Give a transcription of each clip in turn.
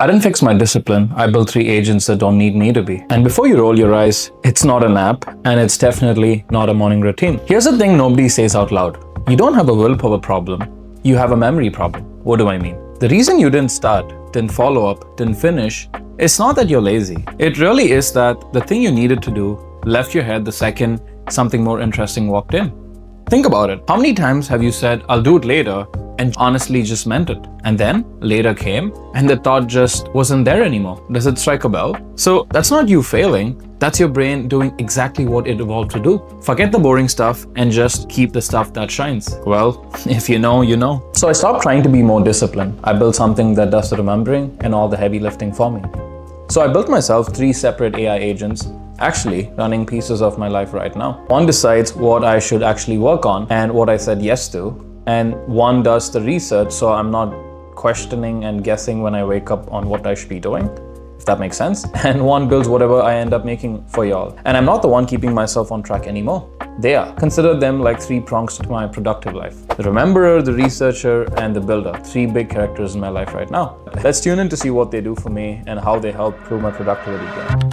I didn't fix my discipline. I built 3 agents that don't need me to be. And before you roll your eyes, it's not an app, and it's definitely not a morning routine. Here's the thing nobody says out loud. You don't have a willpower problem. You have a memory problem. What do I mean? The reason you didn't start, didn't follow up, didn't finish, it's not that you're lazy. It really is that the thing you needed to do left your head the second something more interesting walked in. Think about it. How many times have you said, I'll do it later, and honestly just meant it? And then later came, and the thought just wasn't there anymore. Does it strike a bell? So that's not you failing. That's your brain doing exactly what it evolved to do. Forget the boring stuff and just keep the stuff that shines. Well, if you know, you know. So I stopped trying to be more disciplined. I built something that does the remembering and all the heavy lifting for me. So I built myself 3 separate AI agents, actually running pieces of my life right now. One decides what I should actually work on and what I said yes to, and one does the research so I'm not questioning and guessing when I wake up on what I should be doing, if that makes sense. And one builds whatever I end up making for y'all. And I'm not the one keeping myself on track anymore. They are. Consider them like 3 prongs to my productive life. The rememberer, the researcher, and the builder. 3 big characters in my life right now. Let's tune in to see what they do for me and how they help prove my productivity game.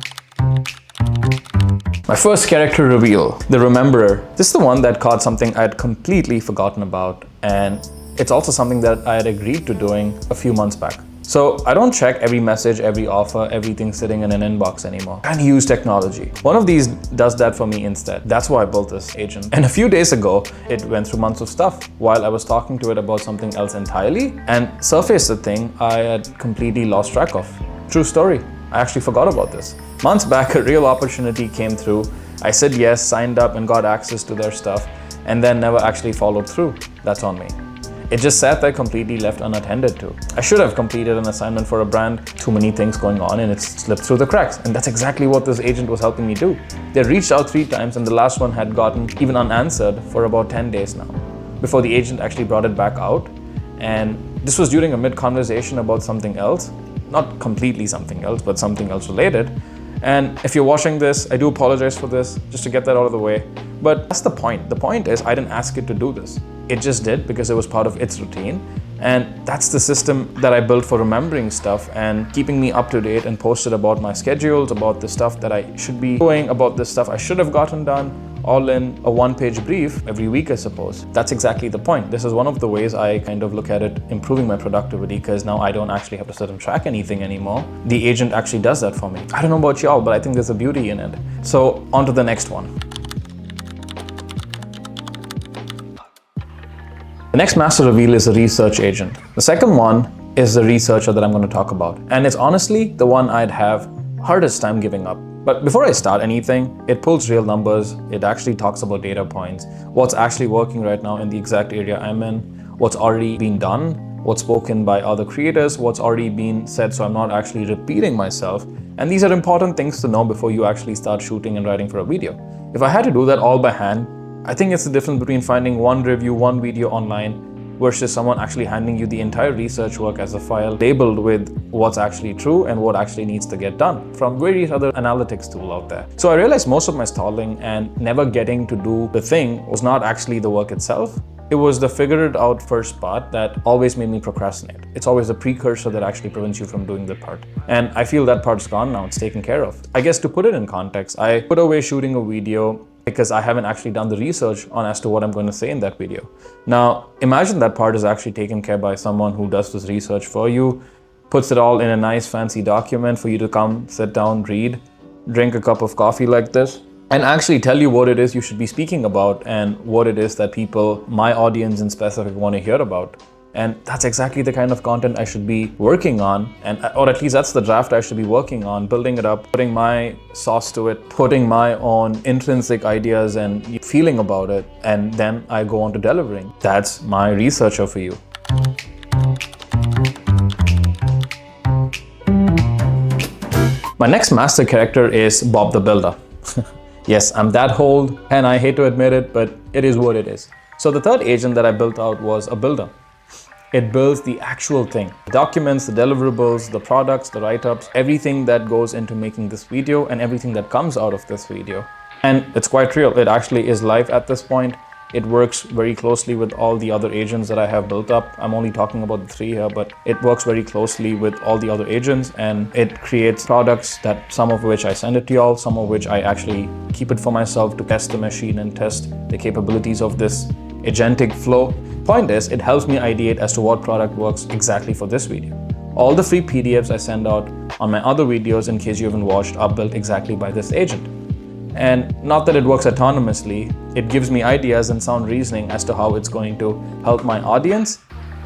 My first character reveal, the rememberer. This is the one that caught something I had completely forgotten about, and it's also something that I had agreed to doing a few months back. So I don't check every message, every offer, everything sitting in an inbox anymore. I use technology. One of these does that for me instead. That's why I built this agent. And a few days ago, it went through months of stuff while I was talking to it about something else entirely, and surfaced the thing I had completely lost track of. True story. I actually forgot about this. Months back, a real opportunity came through. I said yes, signed up, and got access to their stuff, and then never actually followed through. That's on me. It just sat there completely left unattended to. I should have completed an assignment for a brand, too many things going on, and it slipped through the cracks. And that's exactly what this agent was helping me do. They reached out 3 times, and the last one had gotten even unanswered for about 10 days now, before the agent actually brought it back out. And this was during a mid-conversation about something else. Not completely something else, but something else related. And if you're watching this, I do apologize for this, just to get that out of the way. But that's the point. The point is, I didn't ask it to do this. It just did because it was part of its routine. And that's the system that I built for remembering stuff and keeping me up to date and posted about my schedules, about the stuff that I should be doing, about the stuff I should have gotten done, all in a 1-page brief every week, I suppose. That's exactly the point. This is one of the ways I kind of look at it, improving my productivity, because now I don't actually have to sit and track anything anymore. The agent actually does that for me. I don't know about y'all, but I think there's a beauty in it. So on to the next one. The next master reveal is a research agent. The second one is the researcher that I'm going to talk about. And it's honestly the one I'd have hardest time giving up. But before I start anything, it pulls real numbers. It actually talks about data points, what's actually working right now in the exact area I'm in, what's already been done, what's spoken by other creators, what's already been said, so I'm not actually repeating myself. And these are important things to know before you actually start shooting and writing for a video. If I had to do that all by hand, I think it's the difference between finding one review, one video online versus someone actually handing you the entire research work as a file labeled with what's actually true and what actually needs to get done from various other analytics tools out there. So I realized most of my stalling and never getting to do the thing was not actually the work itself. It was the figure it out first part that always made me procrastinate. It's always the precursor that actually prevents you from doing the part. And I feel that part's gone now, it's taken care of. I guess to put it in context, I put away shooting a video because I haven't actually done the research on as to what I'm going to say in that video. Now, imagine that part is actually taken care by someone who does this research for you, puts it all in a nice fancy document for you to come, sit down, read, drink a cup of coffee like this, and actually tell you what it is you should be speaking about and what it is that people, my audience in specific, want to hear about. And that's exactly the kind of content I should be working on, or at least that's the draft I should be working on, building it up, putting my sauce to it, putting my own intrinsic ideas and feeling about it, and then I go on to delivering. That's my researcher for you. My next master character is Bob the Builder. Yes, I'm that old, and I hate to admit it, but it is what it is. So the third agent that I built out was a builder. It builds the actual thing. The documents, the deliverables, the products, the write-ups, everything that goes into making this video and everything that comes out of this video. And it's quite real. It actually is live at this point. It works very closely with all the other agents that I have built up. I'm only talking about the 3 here, but it works very closely with all the other agents, and it creates products that some of which I send it to y'all, some of which I actually keep it for myself to test the machine and test the capabilities of this agentic flow. Point is, it helps me ideate as to what product works exactly for this video. All the free PDFs I send out on my other videos, in case you haven't watched, are built exactly by this agent. And not that it works autonomously, it gives me ideas and sound reasoning as to how it's going to help my audience.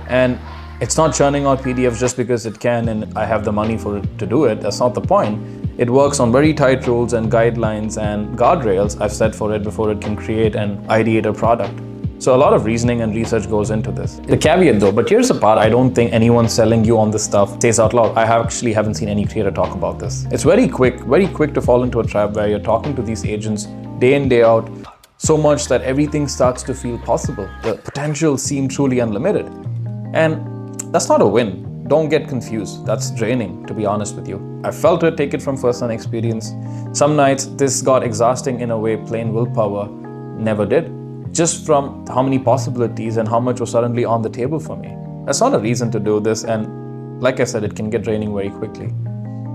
And it's not churning out PDFs just because it can and I have the money for it to do it. That's not the point. It works on very tight rules and guidelines and guardrails I've set for it before it can create and ideate a product. So a lot of reasoning and research goes into this. The caveat though, but here's the part I don't think anyone selling you on this stuff says out loud. I actually haven't seen any creator talk about this. It's very quick to fall into a trap where you're talking to these agents day in, day out, so much that everything starts to feel possible. The potential seems truly unlimited. And that's not a win. Don't get confused. That's draining, to be honest with you. I felt it, take it from first-hand experience. Some nights this got exhausting in a way plain willpower never did. Just from how many possibilities and how much was suddenly on the table for me. That's not a reason to do this, and like I said, it can get draining very quickly.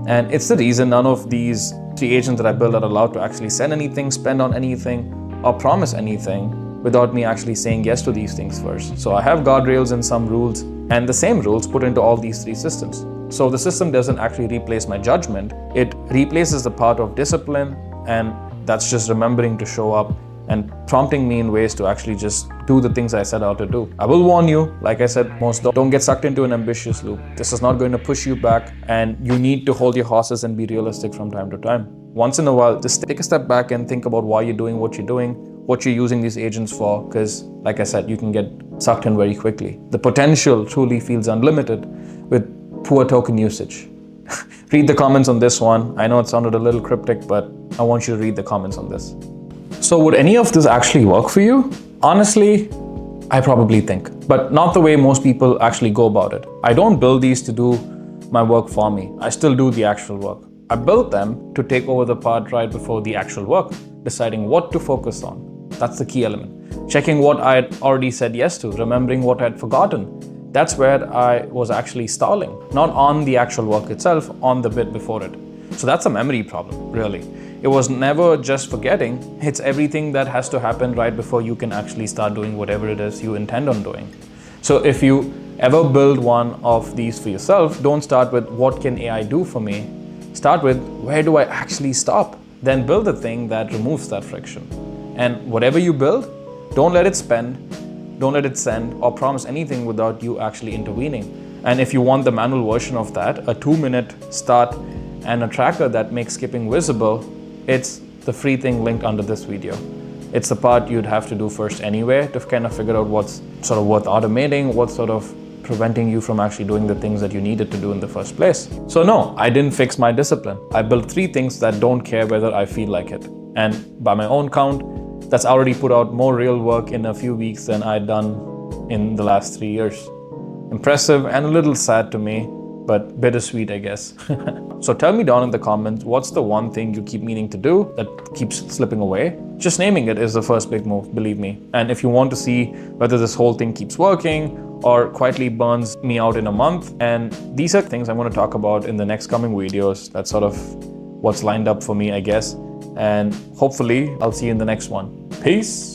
And it's the reason none of these 3 agents that I built are allowed to actually send anything, spend on anything, or promise anything without me actually saying yes to these things first. So I have guardrails and some rules, and the same rules put into all these 3 systems. So the system doesn't actually replace my judgment, it replaces the part of discipline, and that's just remembering to show up and prompting me in ways to actually just do the things I set out to do. I will warn you, like I said, don't get sucked into an ambitious loop. This is not going to push you back, and you need to hold your horses and be realistic from time to time. Once in a while, just take a step back and think about why you're doing, what you're using these agents for, because like I said, you can get sucked in very quickly. The potential truly feels unlimited with poor token usage. Read the comments on this one. I know it sounded a little cryptic, but I want you to read the comments on this. So would any of this actually work for you? Honestly, I probably think, but not the way most people actually go about it. I don't build these to do my work for me. I still do the actual work. I built them to take over the part right before the actual work, deciding what to focus on. That's the key element. Checking what I had already said yes to, remembering what I had forgotten. That's where I was actually stalling, not on the actual work itself, on the bit before it. So that's a memory problem, really. It was never just forgetting, it's everything that has to happen right before you can actually start doing whatever it is you intend on doing. So if you ever build one of these for yourself, don't start with what can AI do for me? Start with where do I actually stop? Then build the thing that removes that friction. And whatever you build, don't let it spend, don't let it send or promise anything without you actually intervening. And if you want the manual version of that, a 2-minute start and a tracker that makes skipping visible, it's the free thing linked under this video. It's the part you'd have to do first anyway to kind of figure out what's sort of worth automating, what's sort of preventing you from actually doing the things that you needed to do in the first place. So no, I didn't fix my discipline. I built 3 things that don't care whether I feel like it. And by my own count, that's already put out more real work in a few weeks than I'd done in the last 3 years. Impressive and a little sad to me, but bittersweet, I guess. So tell me down in the comments, what's the one thing you keep meaning to do that keeps slipping away? Just naming it is the first big move, believe me. And if you want to see whether this whole thing keeps working or quietly burns me out in a month, and these are things I'm going to talk about in the next coming videos. That's sort of what's lined up for me, I guess. And hopefully I'll see you in the next one. Peace.